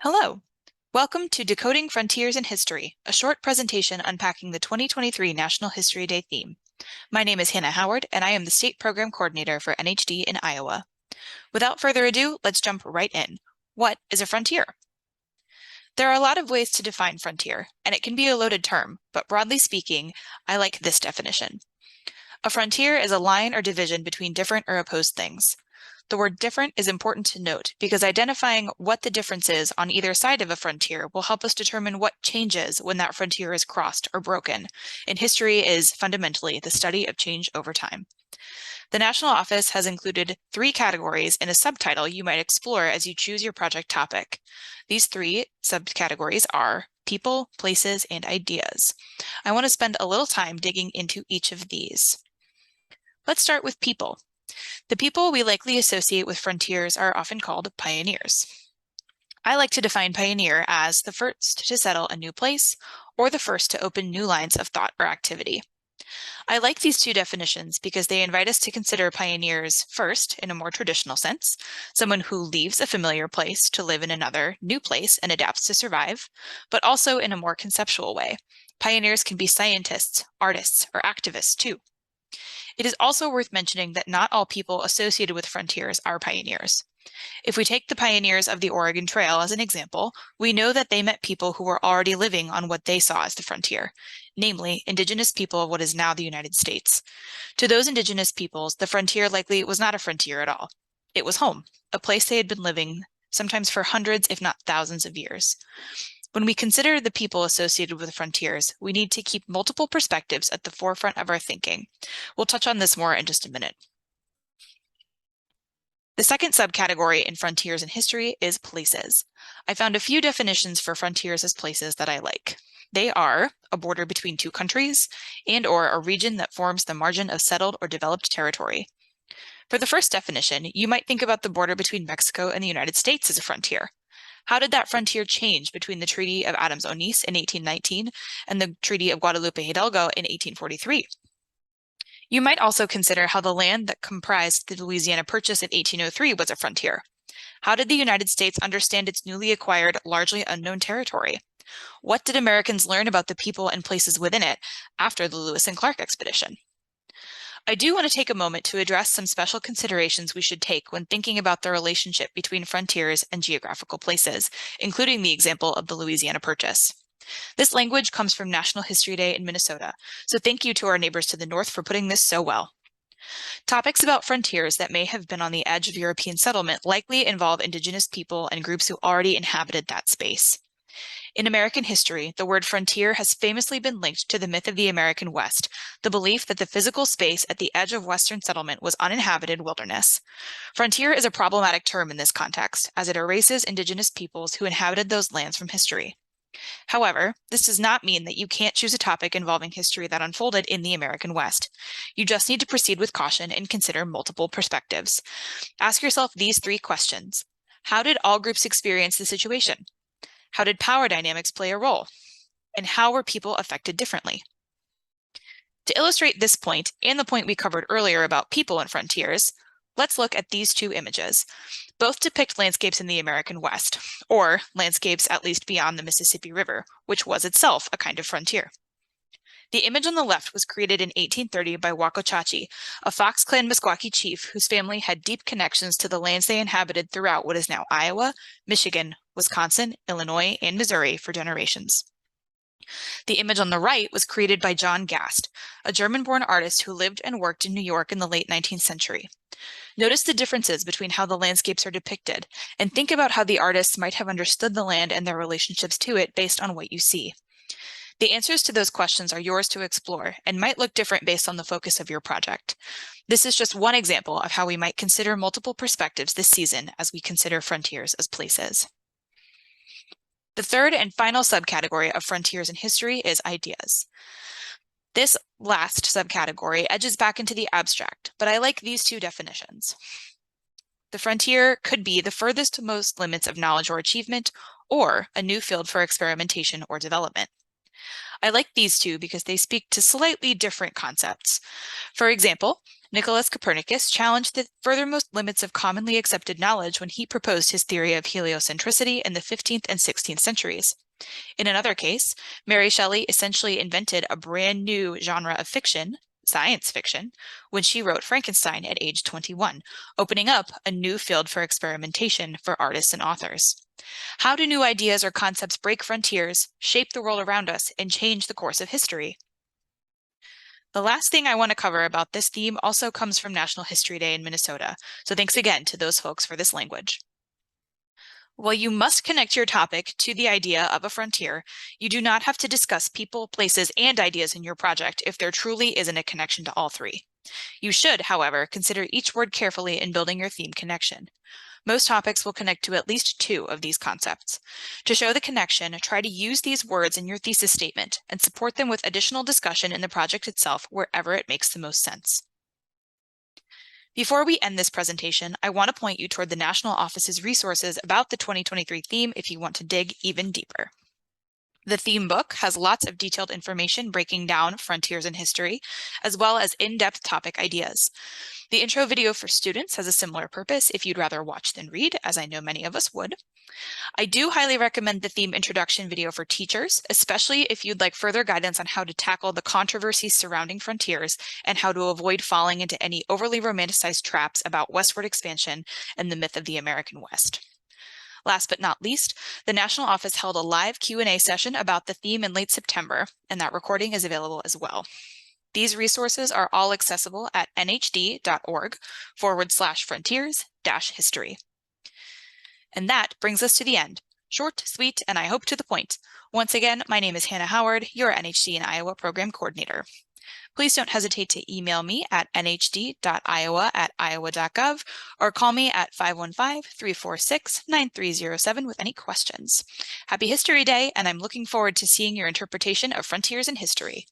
Hello. Welcome to Decoding Frontiers in History, a short presentation unpacking the 2023 National History Day theme. My name is Hanna Howard, and I am the State Program Coordinator for NHD in Iowa. Without further ado, let's jump right in. What is a frontier? There are a lot of ways to define frontier, and it can be a loaded term, but broadly speaking, I like this definition. A frontier is a line or division between different or opposed things. The word different is important to note because identifying what the difference is on either side of a frontier will help us determine what changes when that frontier is crossed or broken. And history is fundamentally the study of change over time. The National Office has included 3 categories in a subtitle you might explore as you choose your project topic. These 3 subcategories are people, places, and ideas. I want to spend a little time digging into each of these. Let's start with people. The people we likely associate with frontiers are often called pioneers. I like to define pioneer as the first to settle a new place or the first to open new lines of thought or activity. I like these 2 definitions because they invite us to consider pioneers first in a more traditional sense, someone who leaves a familiar place to live in another new place and adapts to survive, but also in a more conceptual way. Pioneers can be scientists, artists, or activists too. It is also worth mentioning that not all people associated with frontiers are pioneers. If we take the pioneers of the Oregon Trail as an example, we know that they met people who were already living on what they saw as the frontier, namely indigenous people of what is now the United States. To those indigenous peoples, the frontier likely was not a frontier at all. It was home, a place they had been living, sometimes for hundreds, if not thousands of years. When we consider the people associated with frontiers, we need to keep multiple perspectives at the forefront of our thinking. We'll touch on this more in just a minute. The second subcategory in frontiers in history is places. I found a few definitions for frontiers as places that I like. They are a border between 2 countries and/or a region that forms the margin of settled or developed territory. For the first definition, you might think about the border between Mexico and the United States as a frontier. How did that frontier change between the Treaty of Adams-Onis in 1819 and the Treaty of Guadalupe Hidalgo in 1843? You might also consider how the land that comprised the Louisiana Purchase in 1803 was a frontier. How did the United States understand its newly acquired, largely unknown territory? What did Americans learn about the people and places within it after the Lewis and Clark expedition? I do want to take a moment to address some special considerations we should take when thinking about the relationship between frontiers and geographical places, including the example of the Louisiana Purchase. This language comes from National History Day in Minnesota, so thank you to our neighbors to the north for putting this so well. Topics about frontiers that may have been on the edge of European settlement likely involve indigenous people and groups who already inhabited that space. In American history, the word frontier has famously been linked to the myth of the American West, the belief that the physical space at the edge of Western settlement was uninhabited wilderness. Frontier is a problematic term in this context, as it erases indigenous peoples who inhabited those lands from history. However, this does not mean that you can't choose a topic involving history that unfolded in the American West. You just need to proceed with caution and consider multiple perspectives. Ask yourself these 3 questions. How did all groups experience the situation? How did power dynamics play a role? And how were people affected differently? To illustrate this point and the point we covered earlier about people and frontiers, let's look at these 2 images. Both depict landscapes in the American West, or landscapes at least beyond the Mississippi River, which was itself a kind of frontier. The image on the left was created in 1830 by Wacochachi, a Fox Clan Meskwaki chief whose family had deep connections to the lands they inhabited throughout what is now Iowa, Michigan, Wisconsin, Illinois, and Missouri for generations. The image on the right was created by John Gast, a German-born artist who lived and worked in New York in the late 19th century. Notice the differences between how the landscapes are depicted, and think about how the artists might have understood the land and their relationships to it based on what you see. The answers to those questions are yours to explore and might look different based on the focus of your project. This is just one example of how we might consider multiple perspectives this season as we consider frontiers as places. The third and final subcategory of frontiers in history is ideas. This last subcategory edges back into the abstract, but I like these 2 definitions. The frontier could be the furthest to most limits of knowledge or achievement, or a new field for experimentation or development. I like these 2 because they speak to slightly different concepts. For example, Nicholas Copernicus challenged the furthermost limits of commonly accepted knowledge when he proposed his theory of heliocentricity in the 15th and 16th centuries. In another case, Mary Shelley essentially invented a brand new genre of fiction, science fiction, when she wrote Frankenstein at age 21, opening up a new field for experimentation for artists and authors. How do new ideas or concepts break frontiers, shape the world around us, and change the course of history? The last thing I want to cover about this theme also comes from National History Day in Minnesota, so thanks again to those folks for this language. While you must connect your topic to the idea of a frontier, you do not have to discuss people, places, and ideas in your project if there truly isn't a connection to all three. You should, however, consider each word carefully in building your theme connection. Most topics will connect to at least two of these concepts. To show the connection, try to use these words in your thesis statement and support them with additional discussion in the project itself wherever it makes the most sense. Before we end this presentation, I want to point you toward the National Office's resources about the 2023 theme if you want to dig even deeper. The theme book has lots of detailed information breaking down frontiers in history, as well as in-depth topic ideas. The intro video for students has a similar purpose if you'd rather watch than read, as I know many of us would. I do highly recommend the theme introduction video for teachers, especially if you'd like further guidance on how to tackle the controversies surrounding frontiers and how to avoid falling into any overly romanticized traps about westward expansion and the myth of the American West. Last but not least, the National Office held a live Q&A session about the theme in late September, and that recording is available as well. These resources are all accessible at nhd.org/frontiers-history. And that brings us to the end. Short, sweet, and I hope to the point. Once again, my name is Hannah Howard, your NHD in Iowa Program Coordinator. Please don't hesitate to email me at nhd.iowa@iowa.gov or call me at 515-346-9307 with any questions. Happy History Day, and I'm looking forward to seeing your interpretation of frontiers in history.